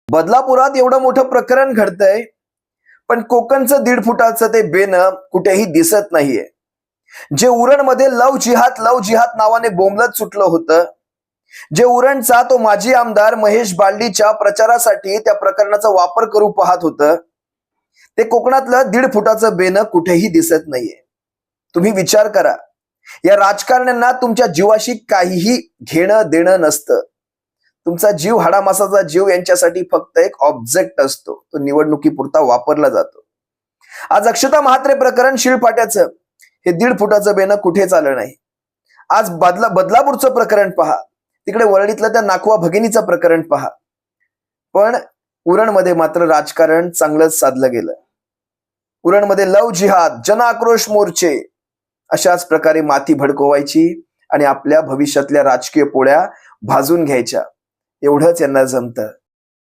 बदलापुरात एवढं मोठं प्रकरण घडतंय, पण कोकणचं 1.5 फुटाचं ते बेनं कुठेही दिसत नाहीये. जे उरणमध्ये लव जिहाद नावाने बोंबलत सुटलं होतं, जे उरणचा तो माजी आमदार महेश बालदीच्या प्रचारासाठी त्या प्रकरणाचा वापर करू पाहत होतं, ते कोकणातलं 1.5 फुटाचं बेनं कुठेही दिसत नाहीये. तुम्ही विचार करा, या राजकारण्यांना तुमच्या जीवाशी काहीही घेणं देणं नसतं. तुमचा जीव, हाडामासाचा जीव यांच्यासाठी फक्त एक ऑब्जेक्ट असतो, तो निवडणुकीपुरता वापरला जातो. आज अक्षता म्हात्रे प्रकरण, शिळपाट्याचं हे 1.5 फुटाचं बेनं कुठेच आलं नाही. आज बदलापूरचं प्रकरण पहा, तिकडे वरळीतलं त्या नाकवा भगिनीचं प्रकरण पहा. पण उरणमध्ये मात्र राजकारण चांगलंच साधलं गेलं. उरणमध्ये लव जिहाद, जन आक्रोश मोर्चे अशाच प्रकारे माती भडकवायची आणि आपल्या भविष्यातल्या राजकीय पोळ्या भाजून घ्यायच्या, एवढंच यांना जमतं.